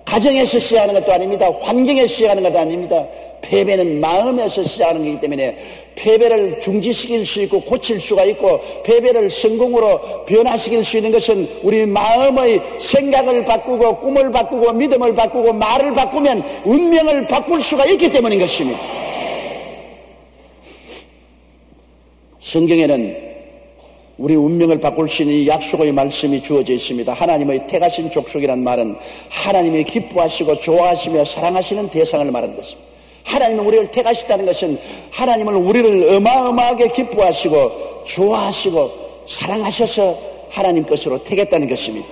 가정에서 시작하는 것도 아닙니다. 환경에서 시작하는 것도 아닙니다. 패배는 마음에서 시작하는 것이기 때문에 패배를 중지시킬 수 있고 고칠 수가 있고 패배를 성공으로 변화시킬 수 있는 것은 우리 마음의 생각을 바꾸고 꿈을 바꾸고 믿음을 바꾸고 말을 바꾸면 운명을 바꿀 수가 있기 때문인 것입니다. 성경에는 우리 운명을 바꿀 수 있는 약속의 말씀이 주어져 있습니다. 하나님의 택하신 족속이란 말은 하나님이 기뻐하시고 좋아하시며 사랑하시는 대상을 말하는 것입니다. 하나님은 우리를 택하시다는 것은 하나님은 우리를 어마어마하게 기뻐하시고 좋아하시고 사랑하셔서 하나님 것으로 택했다는 것입니다.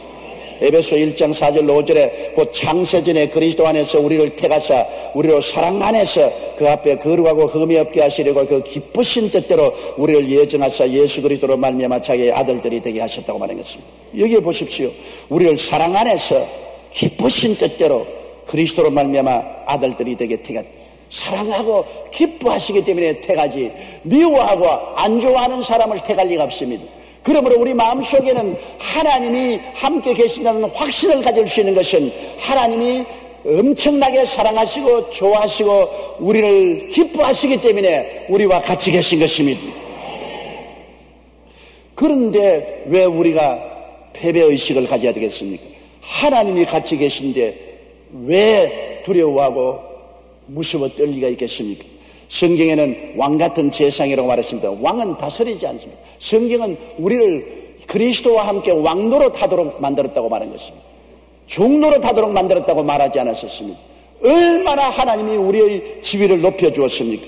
에베소 1장 4절 5절에 곧 창세전에 그리스도 안에서 우리를 택하사 우리로 사랑 안에서 그 앞에 거룩하고 흠이 없게 하시려고 그 기쁘신 뜻대로 우리를 예정하사 예수 그리스도로 말미암아 자기의 아들들이 되게 하셨다고 말하는 것입니다. 여기에 보십시오. 우리를 사랑 안에서 기쁘신 뜻대로 그리스도로 말미암아 아들들이 되게 택한, 사랑하고 기뻐하시기 때문에 택하지 미워하고 안 좋아하는 사람을 택할 리가 없습니다. 그러므로 우리 마음속에는 하나님이 함께 계신다는 확신을 가질 수 있는 것은 하나님이 엄청나게 사랑하시고 좋아하시고 우리를 기뻐하시기 때문에 우리와 같이 계신 것입니다. 그런데 왜 우리가 패배의식을 가져야 되겠습니까? 하나님이 같이 계신데 왜 두려워하고 무서워 떨 리가 있겠습니까? 성경에는 왕같은 제사장이라고 말했습니다. 왕은 다스리지 않습니다. 성경은 우리를 그리스도와 함께 왕노로 타도록 만들었다고 말한 것입니다. 종노로 타도록 만들었다고 말하지 않았었습니다. 얼마나 하나님이 우리의 지위를 높여주었습니까?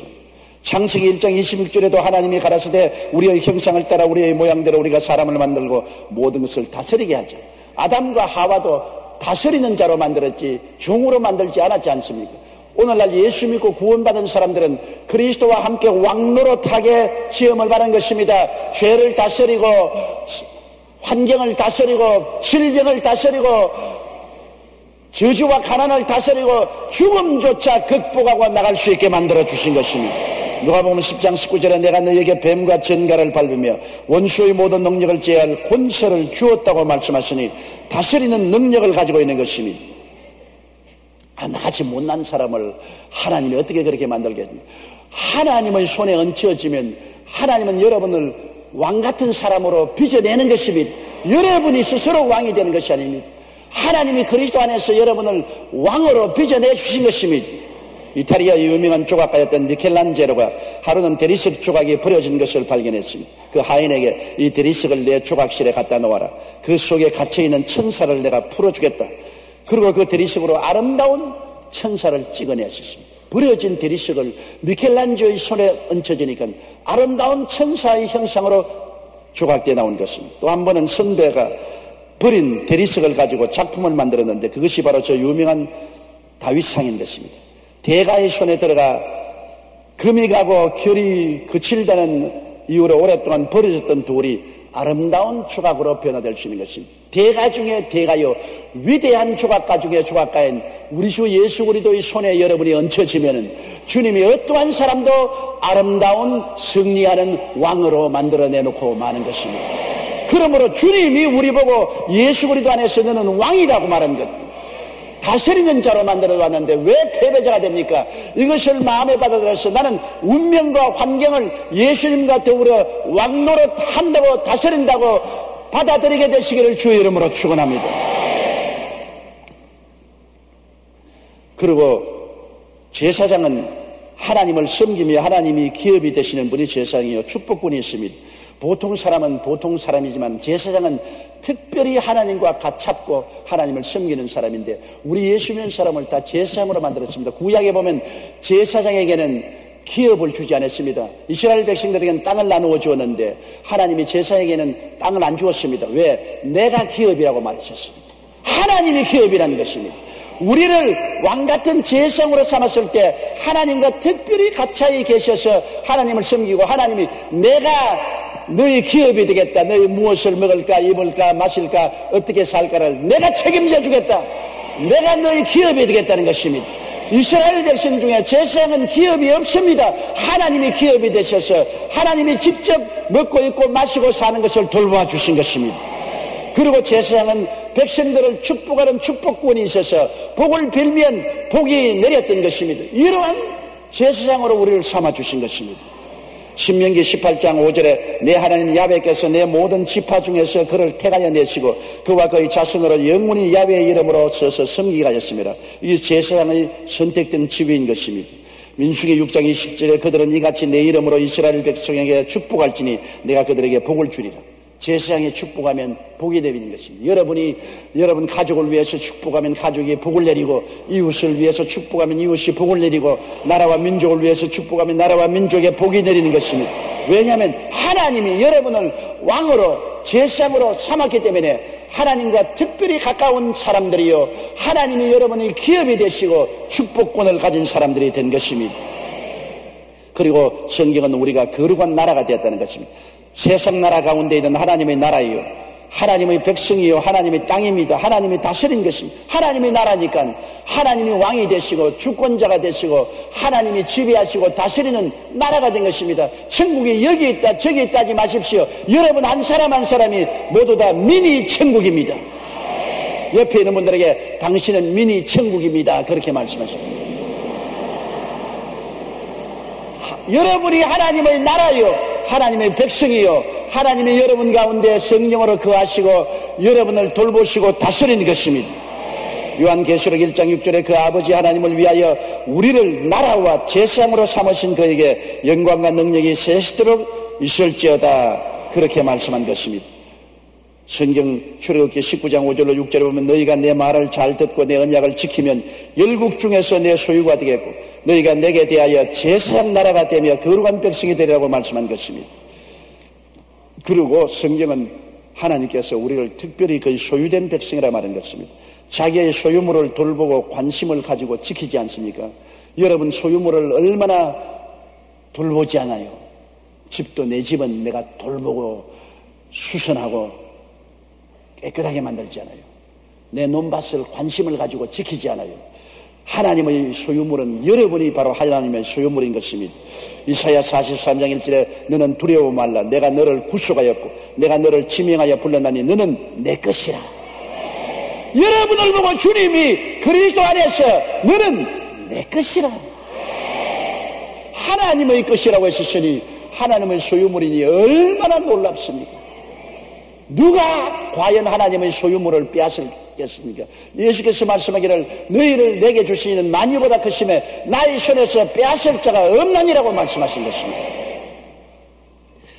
창세기 1장 26절에도 하나님이 가라사대 우리의 형상을 따라 우리의 모양대로 우리가 사람을 만들고 모든 것을 다스리게 하자. 아담과 하와도 다스리는 자로 만들었지 종으로 만들지 않았지 않습니까? 오늘날 예수 믿고 구원받은 사람들은 그리스도와 함께 왕노릇하게 시험을 받은 것입니다. 죄를 다스리고 환경을 다스리고 질병을 다스리고 저주와 가난을 다스리고 죽음조차 극복하고 나갈 수 있게 만들어 주신 것입니다. 누가복음 10장 19절에 내가 너에게 뱀과 전갈을 밟으며 원수의 모든 능력을 제할 권세를 주었다고 말씀하시니 다스리는 능력을 가지고 있는 것입니다. 나같이 못난 사람을 하나님이 어떻게 그렇게 만들겠습니까? 하나님의 손에 얹혀지면 하나님은 여러분을 왕같은 사람으로 빚어내는 것입니다. 여러분이 스스로 왕이 되는 것이 아닙니다. 하나님이 그리스도 안에서 여러분을 왕으로 빚어내 주신 것입니다. 이탈리아의 유명한 조각가였던 미켈란젤로가 하루는 대리석 조각이 버려진 것을 발견했습니다. 그 하인에게 이 대리석을 내 조각실에 갖다 놓아라. 그 속에 갇혀있는 천사를 내가 풀어주겠다. 그리고 그 대리석으로 아름다운 천사를 찍어냈었습니다. 버려진 대리석을 미켈란젤로의 손에 얹혀지니까 아름다운 천사의 형상으로 조각되어 나온 것입니다. 또 한 번은 선배가 버린 대리석을 가지고 작품을 만들었는데 그것이 바로 저 유명한 다윗상인 것입니다. 대가의 손에 들어가 금이 가고 결이 그칠다는 이유로 오랫동안 버려졌던 돌이 아름다운 조각으로 변화될 수 있는 것입니다. 대가 중에 대가요, 위대한 조각가 중에 조각가인 우리 주 예수 그리스도의 손에 여러분이 얹혀지면은 주님이 어떠한 사람도 아름다운 승리하는 왕으로 만들어내놓고 마는 것입니다. 그러므로 주님이 우리 보고 예수 그리스도 안에서 너는 왕이라고 말한 것, 다스리는 자로 만들어놨는데 왜 패배자가 됩니까? 이것을 마음에 받아들여서 나는 운명과 환경을 예수님과 더불어 왕노릇 한다고 다스린다고 받아들이게 되시기를 주의 이름으로 축원합니다. 그리고 제사장은 하나님을 섬기며 하나님이 기업이 되시는 분이 제사장이요 축복군이 있습니다. 보통 사람은 보통 사람이지만 제사장은 특별히 하나님과 가깝고 하나님을 섬기는 사람인데 우리 예수 믿는 사람을 다 제사장으로 만들었습니다. 구약에 보면 제사장에게는 기업을 주지 않았습니다. 이스라엘 백성들에게는 땅을 나누어 주었는데 하나님이 제사장에게는 땅을 안 주었습니다. 왜? 내가 기업이라고 말하셨습니다. 하나님이 기업이라는 것입니다. 우리를 왕같은 제사장으로 삼았을 때 하나님과 특별히 가까이 계셔서 하나님을 섬기고 하나님이 내가 너희 기업이 되겠다. 너희 무엇을 먹을까 입을까 마실까 어떻게 살까를 내가 책임져 주겠다. 내가 너희 기업이 되겠다는 것입니다. 이스라엘 백성 중에 제사장은 기업이 없습니다. 하나님이 기업이 되셔서 하나님이 직접 먹고 입고 마시고 사는 것을 돌봐 주신 것입니다. 그리고 제사장은 백성들을 축복하는 축복권이 있어서 복을 빌면 복이 내렸던 것입니다. 이러한 제사장으로 우리를 삼아주신 것입니다. 신명기 18장 5절에 내 하나님 야훼께서 내 모든 지파 중에서 그를 택하여 내시고 그와 그의 자손으로 영원히 야훼의 이름으로 서서 섬기게 하였습니다. 이게 제사장의 선택된 지위인 것입니다. 민수기 6장 20절에 그들은 이같이 내 이름으로 이스라엘 백성에게 축복할지니 내가 그들에게 복을 주리라. 제사장이 축복하면 복이 내리는 것입니다. 여러분 가족을 위해서 축복하면 가족이 복을 내리고 이웃을 위해서 축복하면 이웃이 복을 내리고 나라와 민족을 위해서 축복하면 나라와 민족에 복이 내리는 것입니다. 왜냐하면 하나님이 여러분을 왕으로 제사장으로 삼았기 때문에 하나님과 특별히 가까운 사람들이요 하나님이 여러분의 기업이 되시고 축복권을 가진 사람들이 된 것입니다. 그리고 성경은 우리가 거룩한 나라가 되었다는 것입니다. 세상 나라 가운데 있는 하나님의 나라이요 하나님의 백성이요 하나님의 땅입니다. 하나님이 다스린 것입니다. 하나님의 나라니까 하나님이 왕이 되시고 주권자가 되시고 하나님이 지배하시고 다스리는 나라가 된 것입니다. 천국이 여기 있다 저기 있다 하지 마십시오. 여러분 한 사람 한 사람이 모두 다 미니 천국입니다. 옆에 있는 분들에게 당신은 미니 천국입니다. 그렇게 말씀하십니다. 여러분이 하나님의 나라요 하나님의 백성이요 하나님이 여러분 가운데 성령으로 거하시고 여러분을 돌보시고 다스리는 것입니다. 요한계시록 1장 6절에 그 아버지 하나님을 위하여 우리를 나라와 제상으로 삼으신 그에게 영광과 능력이 세시도록 있을지어다 그렇게 말씀한 것입니다. 성경 출애굽기 19장 5절로 6절에 보면 너희가 내 말을 잘 듣고 내 언약을 지키면 열국 중에서 내 소유가 되겠고 너희가 내게 대하여 제사장 나라가 되며 거룩한 백성이 되리라고 말씀한 것입니다. 그리고 성경은 하나님께서 우리를 특별히 그의 소유된 백성이라 말한 것입니다. 자기의 소유물을 돌보고 관심을 가지고 지키지 않습니까? 여러분 소유물을 얼마나 돌보지 않아요? 집도 내 집은 내가 돌보고 수선하고 깨끗하게 만들지 않아요. 내 논밭을 관심을 가지고 지키지 않아요. 하나님의 소유물은 여러분이 바로 하나님의 소유물인 것입니다. 이사야 43장 1절에 너는 두려워 말라. 내가 너를 구속하였고 내가 너를 지명하여 불렀나니 너는 내 것이라. 여러분을 보고 주님이 그리스도 안에서 너는 내 것이라. 하나님의 것이라고 했으니 하나님의 소유물이니 얼마나 놀랍습니까? 누가 과연 하나님의 소유물을 빼앗을겠습니까? 예수께서 말씀하기를 너희를 내게 주시는 만유보다 크심에 나의 손에서 빼앗을 자가 없나니라고 말씀하신 것입니다.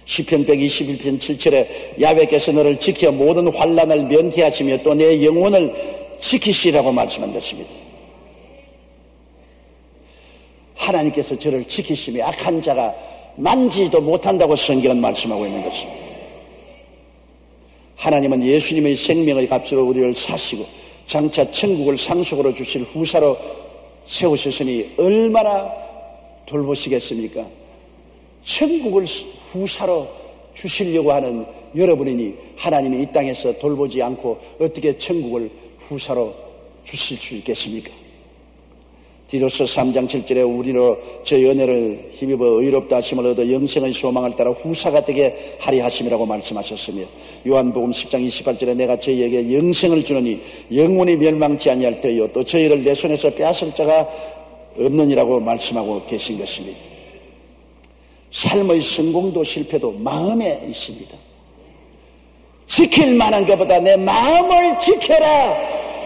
시편 121편 7절에 야훼께서 너를 지켜 모든 환난을 면케하시며 또 내 영혼을 지키시라고 말씀한 것입니다. 하나님께서 저를 지키시며 악한 자가 만지도 못한다고 성경은 말씀하고 있는 것입니다. 하나님은 예수님의 생명의 값으로 우리를 사시고 장차 천국을 상속으로 주실 후사로 세우셨으니 얼마나 돌보시겠습니까? 천국을 후사로 주시려고 하는 여러분이니 하나님이 이 땅에서 돌보지 않고 어떻게 천국을 후사로 주실 수 있겠습니까? 디도서 3장 7절에 우리로 저 은혜를 힘입어 의롭다 하심을 얻어 영생의 소망을 따라 후사가 되게 하리 하심이라고 말씀하셨으며 요한복음 10장 28절에 내가 저희에게 영생을 주느니 영원히 멸망치 아니할 터이요 또 저희를 내 손에서 빼앗을 자가 없느니라고 말씀하고 계신 것입니다. 삶의 성공도 실패도 마음에 있습니다. 지킬 만한 것보다 내 마음을 지켜라.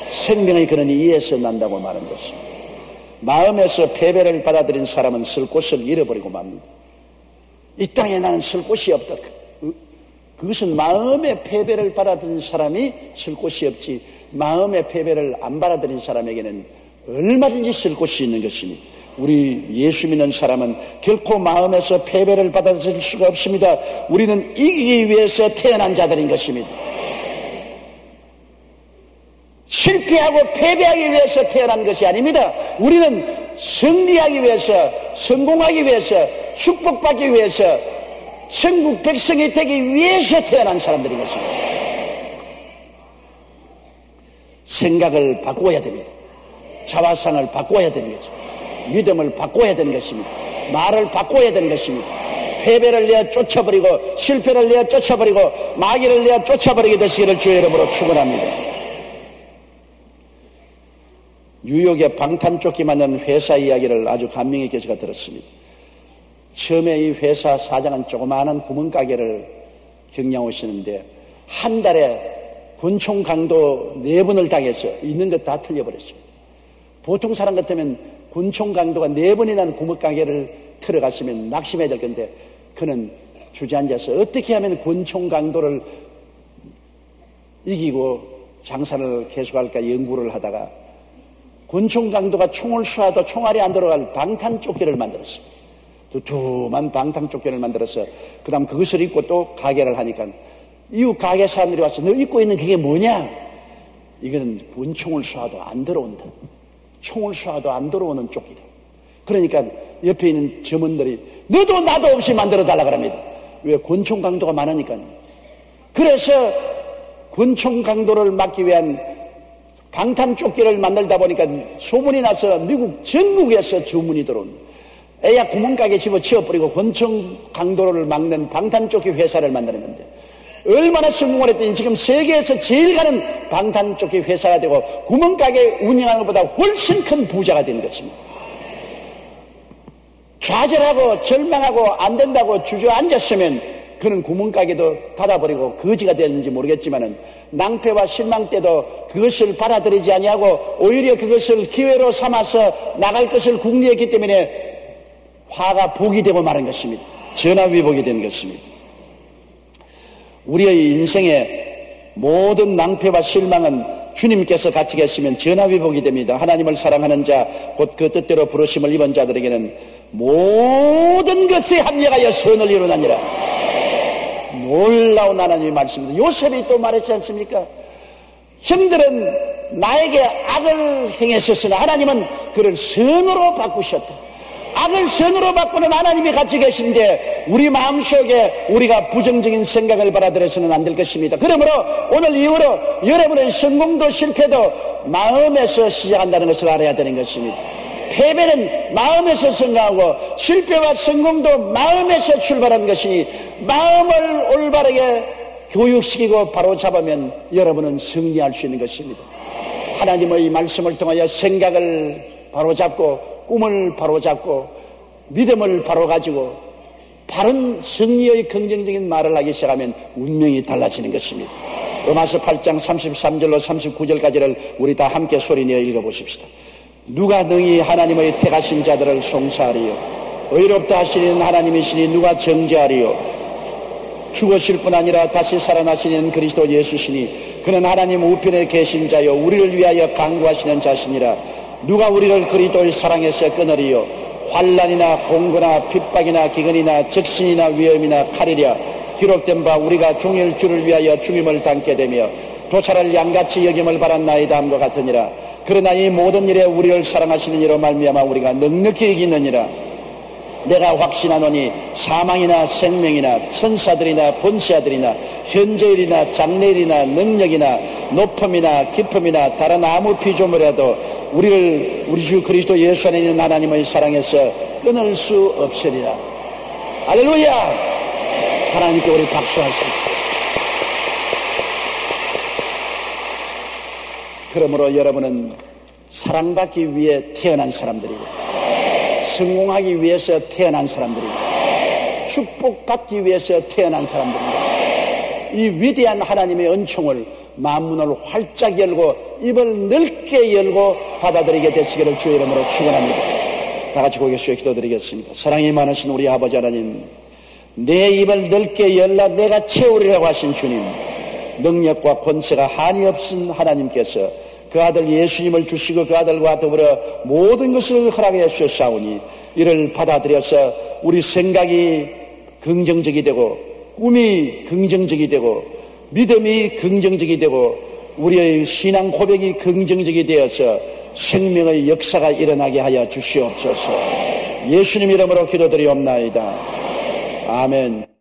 생명의 근원이 이에서 난다고 말한 것입니다. 마음에서 패배를 받아들인 사람은 쓸 곳을 잃어버리고 맙니다. 이 땅에 나는 쓸 곳이 없다. 그것은 마음의 패배를 받아들인 사람이 쓸 곳이 없지 마음의 패배를 안 받아들인 사람에게는 얼마든지 쓸 곳이 있는 것입니다. 우리 예수 믿는 사람은 결코 마음에서 패배를 받아들일 수가 없습니다. 우리는 이기기 위해서 태어난 자들인 것입니다. 실패하고 패배하기 위해서 태어난 것이 아닙니다. 우리는 승리하기 위해서, 성공하기 위해서, 축복받기 위해서, 천국 백성이 되기 위해서 태어난 사람들인 것입니다. 생각을 바꿔야 됩니다. 자화상을 바꿔야 되는 것입니다. 믿음을 바꿔야 되는 것입니다. 말을 바꿔야 되는 것입니다. 패배를 내어 쫓아버리고 실패를 내어 쫓아버리고 마귀를 내어 쫓아버리게 되시기를 주의 이름으로 축원합니다. 뉴욕의 방탄조끼 만든 회사 이야기를 아주 감명 있게 제가 들었습니다. 처음에 이 회사 사장은 조그마한 구멍가게를 경영 오시는데 한 달에 권총 강도 4번을 당해서 있는 것 다 틀려버렸습니다. 보통 사람 같으면 권총 강도가 4번이나 나는 구멍가게를 틀어갔으면 낙심해야 될 건데 그는 주저앉아서 어떻게 하면 권총 강도를 이기고 장사를 계속할까 연구를 하다가 권총 강도가 총을 쏴도 총알이 안 들어갈 방탄조끼를 만들었습니다. 두툼한 방탄조끼를 만들어서 그 다음 그것을 입고 또 가게를 하니까 이웃 가게 사람들이 와서 너 입고 있는 그게 뭐냐? 이거는 권총을 쏴도 안 들어온다. 총을 쏴도 안 들어오는 조끼다. 그러니까 옆에 있는 점원들이 너도 나도 없이 만들어 달라 그럽니다. 왜? 권총 강도가 많으니까. 그래서 권총 강도를 막기 위한 방탄조끼를 만들다 보니까 소문이 나서 미국 전국에서 주문이 들어온 애야 구멍가게 집어치워버리고 권총 강도를 막는 방탄조끼 회사를 만들었는데 얼마나 성공을 했더니 지금 세계에서 제일 가는 방탄조끼 회사가 되고 구멍가게 운영하는 것보다 훨씬 큰 부자가 된 것입니다. 좌절하고 절망하고 안 된다고 주저앉았으면 그는 구멍가게도 닫아버리고 거지가 되는지 모르겠지만은 낭패와 실망 때도 그것을 받아들이지 아니하고 오히려 그것을 기회로 삼아서 나갈 것을 궁리했기 때문에 화가 복이 되고 마른 것입니다. 전화위복이 된 것입니다. 우리의 인생의 모든 낭패와 실망은 주님께서 같이 계시면 전화위복이 됩니다. 하나님을 사랑하는 자, 곧 그 뜻대로 부르심을 입은 자들에게는 모든 것에 합력하여 선을 이루나니라. 놀라운 하나님의 말씀입니다. 요셉이 또 말했지 않습니까? 형들은 나에게 악을 행했었으나 하나님은 그를 선으로 바꾸셨다. 악을 선으로 바꾸는 하나님이 같이 계신데 우리 마음속에 우리가 부정적인 생각을 받아들여서는 안 될 것입니다. 그러므로 오늘 이후로 여러분의 성공도 실패도 마음에서 시작한다는 것을 알아야 되는 것입니다. 패배는 마음에서 성공하고 실패와 성공도 마음에서 출발한 것이니 마음을 올바르게 교육시키고 바로잡으면 여러분은 승리할 수 있는 것입니다. 하나님의 말씀을 통하여 생각을 바로잡고 꿈을 바로잡고 믿음을 바로 가지고 바른 승리의 긍정적인 말을 하기 시작하면 운명이 달라지는 것입니다. 로마서 8장 33절로 39절까지를 우리 다 함께 소리내어 읽어보십시다. 누가 능히 하나님의 택하신 자들을 송사하리요? 의롭다 하시는 하나님이시니 누가 정죄하리요? 죽으실 뿐 아니라 다시 살아나시는 그리스도 예수시니 그는 하나님 우편에 계신 자요 우리를 위하여 강구하시는 자시니라. 누가 우리를 그리스도의 사랑에서 끊으리요? 환난이나 공고나 핍박이나 기근이나 적신이나 위험이나 칼이랴. 기록된 바 우리가 종일 주를 위하여 죽임을 당게 되며 도찰을 양같이 여김을 받았나이다 함과 같으니라. 그러나 이 모든 일에 우리를 사랑하시는 이로 말미암아 우리가 넉넉히 이기느니라. 내가 확신하노니 사망이나 생명이나 천사들이나 본세아들이나 현재일이나 장래일이나 능력이나 높음이나 깊음이나 다른 아무 피조물이라도 우리를 우리 주 그리스도 예수 안에 있는 하나님의 사랑에서 끊을 수 없으리라. 할렐루야. 하나님께 우리 박수하시고 그러므로 여러분은 사랑받기 위해 태어난 사람들이고 성공하기 위해서 태어난 사람들이고 축복받기 위해서 태어난 사람들입니다. 이 위대한 하나님의 은총을 만문을 활짝 열고 입을 넓게 열고 받아들이게 되시기를 주의 이름으로 축원합니다. 다 같이 고개 숙여 기도드리겠습니다. 사랑이 많으신 우리 아버지 하나님, 내 입을 넓게 열라 내가 채우리라고 하신 주님, 능력과 권세가 한이 없은 하나님께서 그 아들 예수님을 주시고 그 아들과 더불어 모든 것을 허락해 주셨사오니 이를 받아들여서 우리 생각이 긍정적이 되고 꿈이 긍정적이 되고 믿음이 긍정적이 되고 우리의 신앙 고백이 긍정적이 되어서 생명의 역사가 일어나게 하여 주시옵소서. 예수님 이름으로 기도드리옵나이다. 아멘.